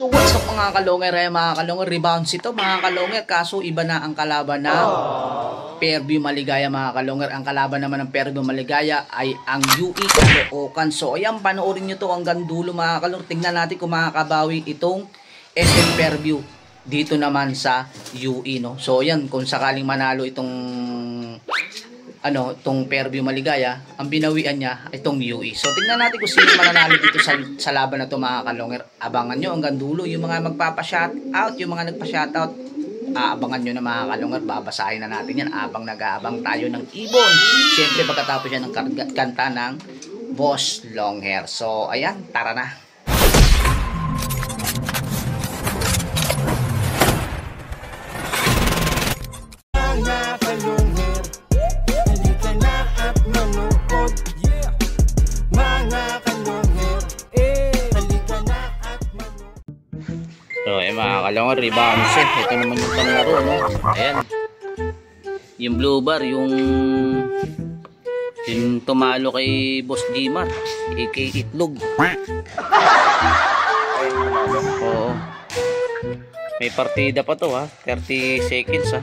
So what's up mga kalonger, mga kalonger, rebounds ito mga kalonger, kaso iba na ang kalaban ng Fairview Maligaya mga kalonger. Ang kalaban naman ng Fairview Maligaya ay ang UE Caloocan. So ayan, panoorin nyo to hanggang dulo mga kalonger. Tingnan natin kung makakabawi itong SM Fairview dito naman sa UE, no. So ayan, kung sakaling manalo itong itong Fairview Maligaya, ang binawian niya itong UE. So tingnan natin kung sino mananalo dito sa laban na to mga kalonger. Abangan nyo hanggang dulo yung mga magpapa-shoutout, yung mga nagpa-shoutout. Abangan nyo na mga kalonger, babasahin na natin yan abang nag-aabang tayo ng ibon. Siyempre pagkatapos yan ng kanta ng Boss Longhair. So ayan, tara na. So, mga kalongar, rebounds eh. Ito naman yung panlaro, no? Ayan. Yung blue bar, yung tumalo kay Boss Gimar, aka Itlog. Oo. May partida pa to, ha? 30 seconds, ha?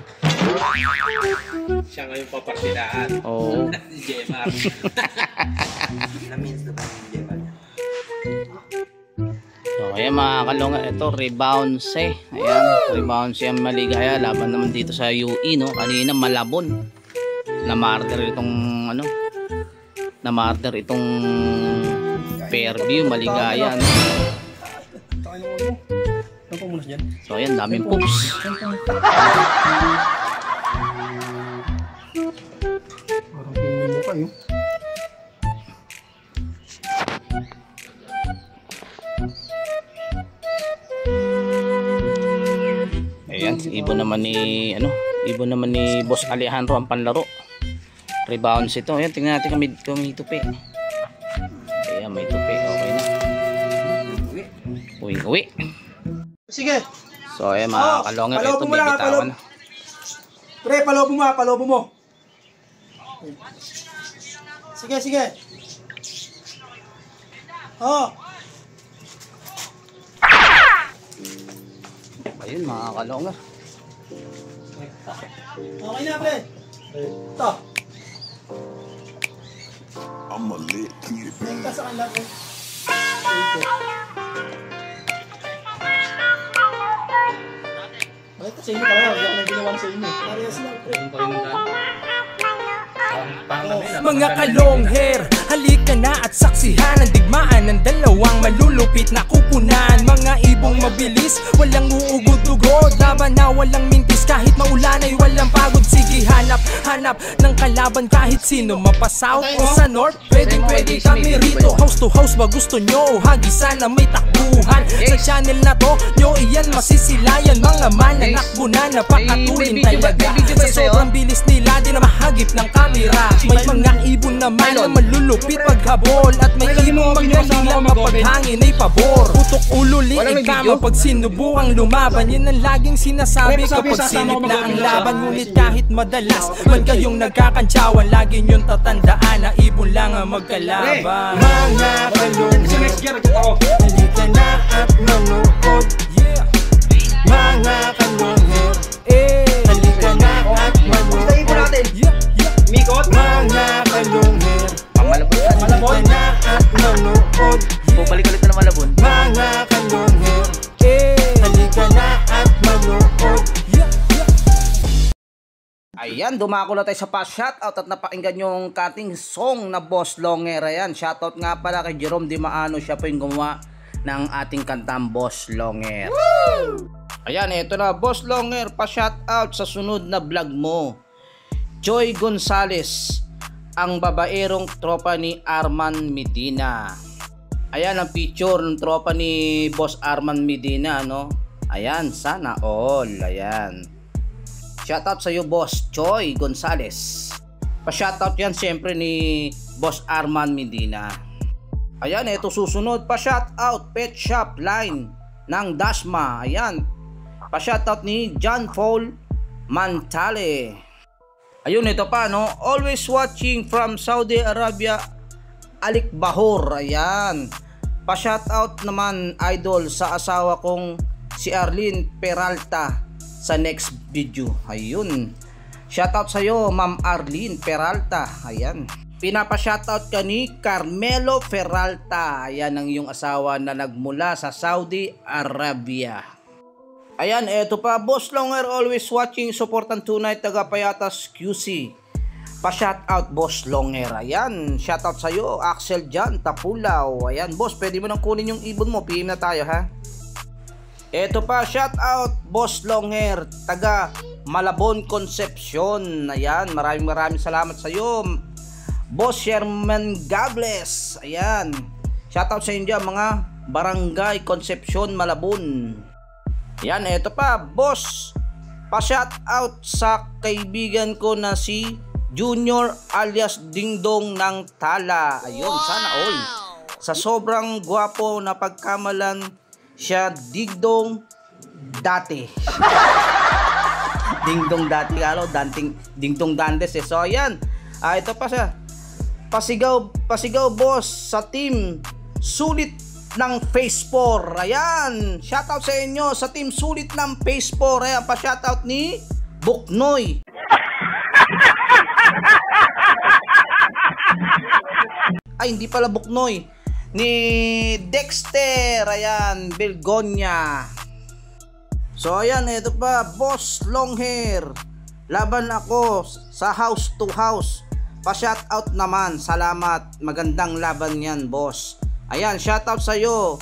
Siya ngayon papartidaan. Oo. Gemar. Na-means na ba yung Gemar? So, ayan mga kalongar, ito rebounds eh. Ayan, rebounds yung Maligaya. Laban naman dito sa UE, no? Kanina Malabon. Na-martyr itong Fairview Maligaya, no? So, ayan, daming poops. Parang pinili mo kayo. Ayan, ibon naman ni Boss Alejandro ang panlaro. Rebounds ito. Ayan, tingnan natin kung may tupi. Ayan, may tupi. Okay na. Uwi. Sige. So, ayan mga kalongar, ito bibitawan na. Pre, palobo mo. Sige. Oh. Ayun mga kalongar. Okay na, pre. Ito. I'm a lit kid. Ito sa kanila, pre. Bakit sa inyo kaya? Hindi ako nang ginawa sa inyo. Parehas lang, pre. Mga kalonghair, halika na at saksihan ang digmaan ng dalawang malulupit na kupunan. Mga ibong mabilis, walang uugod-ugod, laban na walang mintis kahit maulan ay walang pagod. Sige, hanap ng kalaban kahit sino. Mapa-south o sa north, pwede kami rito. House to house ba gusto nyo? Hagisan na may takbuhan sa channel na to, nyo iyan masisilayan. Mga mananakbo na napakatulin talaga. Sa sobrang bilis nila, di na mahagip ng camera. May mga ibon naman na malulupit paghabol, at may ibong magaling lang mapaghangin ay pabor. Putok ulo, liig kama pag sinubukang lumaban. Yan ang laging sinasabi kapag silip na ang laban. Ngunit kahit madalas man kayong nagkakantsawan, lagi nyong tatandaan na ibon lang ang magkalaban. Mga kalonghair, halika na at manood. Mga kalonghair, halika na at manood. Mikot? Mga kalonghair, Malabon na at manood. Bumalik ulit na Malabon. Mga kalonghair, halika na at manood. Ayan, dumako na tayo sa pa-shoutout at napakinggan yung cutting song na Boss Longhair. Ayan, shoutout nga pala kay Jerome Di Maano. Siya po yung gumawa ng ating kantang Boss Longhair. Ayan, eto na Boss Longhair, pa-shoutout sa sunod na vlog mo. Joy Gonzales, ang babaerong tropa ni Arman Medina. Ayan ang picture ng tropa ni Boss Arman Medina, no? Ayan, sana all. Ayan. Shoutout sa iyo, Boss Joy Gonzales. Pa-shoutout yan siyempre ni Boss Arman Medina. Ayan, ito susunod. Pa-shoutout Pet Shop Line ng Dasma. Ayan. Pa-shoutout ni John Paul Mantale. Ayun, ito pa, no? Always watching from Saudi Arabia, Alik Bahor. Ayan. Pa-shoutout naman idol sa asawa kong si Arlene Peralta sa next video. Ayun. Shoutout sa iyo, Ma'am Arlene Peralta. Ayan. Pinapa-shoutout ka ni Carmelo Peralta. Ayan ang iyong asawa na nagmula sa Saudi Arabia. Ayan, eto pa, Boss Longer always watching, supportan tunay, taga Payatas QC. Pa-shoutout Boss Longer. Ayan, shoutout sa iyo, Axel Jan Tapulaw. Ayan, boss, pwede mo nang kunin yung ibon mo, PM na tayo ha. Eto pa, shoutout Boss Longer, taga Malabon Concepcion. Ayan, maraming salamat sa iyo, Boss Sherman Gables. Ayan, shoutout sa inyo mga Barangay Concepcion, Malabon. Ayan, eto pa, boss, pa-shoutout sa kaibigan ko na si Junior alias Dingdong ng Tala. Ayun, sana all. Sa sobrang gwapo na pagkamalan siya, Dingdong dati. Dingdong dati, Dingdong Dantes eh. So ayan, ito pa siya. Pasigaw boss sa team Sulit ng Phase 4. Ayan, shoutout sa inyo sa team Sulit ng Phase 4. Ayan, pa-shoutout ni Buknoy. Ay, hindi pala Buknoy, ni Dexter. Ayan, Belgonia. So ayan, ito pa, Boss Longhair, laban ako sa house to house. Pa-shoutout naman, salamat, magandang laban yan boss. Ayan, shoutout sa iyo,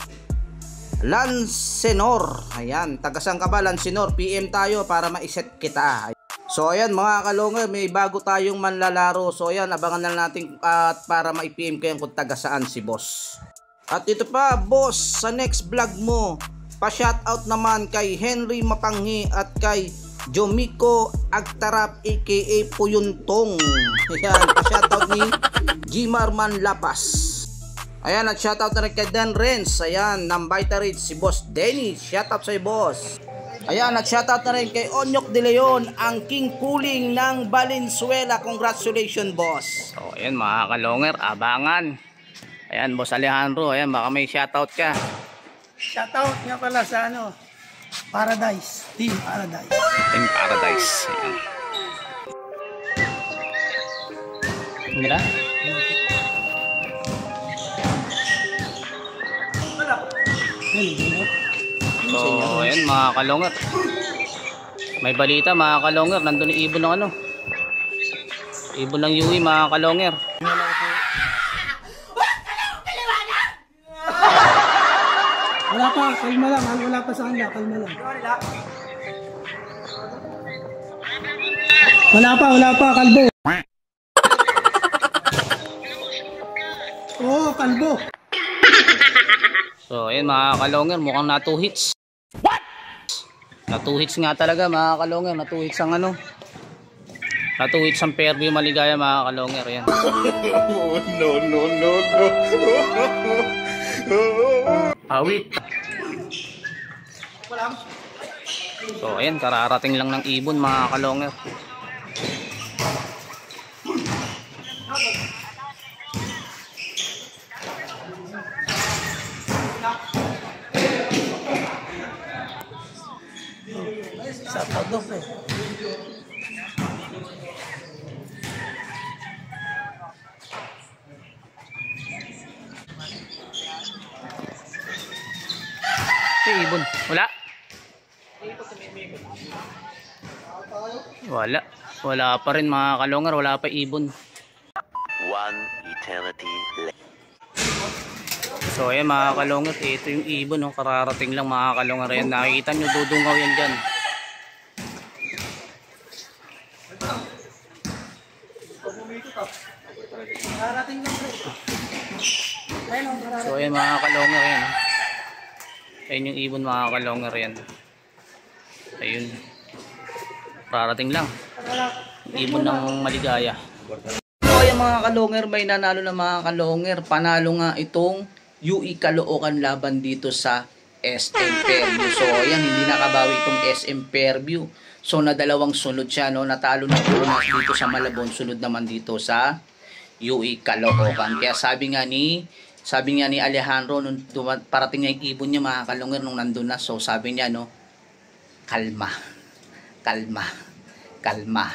Lansenor. Ayan, tagasan ka ba Lansenor? PM tayo para ma-set kita. So ayan mga kalongger, may bago tayong manlalaro. So ayan, abangan na natin at para ma-PM kayo kung taga saan si boss. At ito pa boss, sa next vlog mo, pa-shoutout naman kay Henry Mapanghi at kay Jomiko Agtarap aka Puyuntong. Ayan, pa-shoutout ni Gimar Manlapas. Ayan, at shoutout na rin kay Dan Renz. Ayan, ng Vitarage, si Boss Denny. Shoutout sa'yo, boss. Ayan, at shoutout na rin kay Onyok De Leon, ang King Puling ng Valenzuela. Congratulations, boss. So, ayan mga kalonger, abangan. Ayan, Boss Alejandro. Ayan, baka may shoutout ka. Shoutout nga pala sa Paradise. Team Paradise. Team Paradise. Ayan. Mira? So, ayan mga kalonger. May balita mga kalonger. Nandun yung ibon ng ibon ng Yui mga kalonger. Wala pa, kalma lang. Wala pa sa kanila, kalma lang. Wala pa, kalbo. Oo, kalbo. So, ayan mga kalonger, mukhang na 2 hits. What? Na 2 hits nga talaga mga kalonger, na 2 hits ang na 2 hits ang Fairview Maligaya mga kalonger, ayan. No. Awit. So, ayan, kararating lang ng ibon mga kalonger. Sa padok eh. Ibon. Wala pa rin mga kalonger, wala pa ibon. One eternity later. So ayan mga kalonger, ito yung ibon, kararating lang mga kalonger. Ayan, nakikita nyo, dudungaw yan dyan. So ayan mga kalonger, ayan. Ayan yung ibon mga kalonger yan. Ayun. Parating lang. Ibon ng Maligaya. So ayan mga kalonger, may nanalo na mga kalonger. Panalo nga itong UE Caloocan laban dito sa SM Fairview. So ayan, hindi nakabawi itong SM Fairview. So nadalawang sunod siya, no? Natalo na una dito sa Malabon, sunod naman dito sa UE Caloocan. Kaya sabi nga ni Sabi niya ni Alejandro, nung parating niya yung ibon niya mga kalungir nung nandun na. So sabi niya, no, kalma. Kalma. Kalma.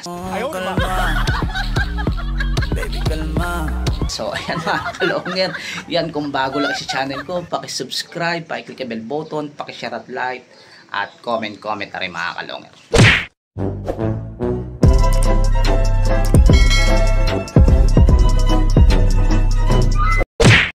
Baby, kalma. So ayan mga kalungir. Yan, kung bago lang sa channel ko, pakisubscribe, pakiclick ang bell button, pakishare at like, at comment na rin mga kalungir.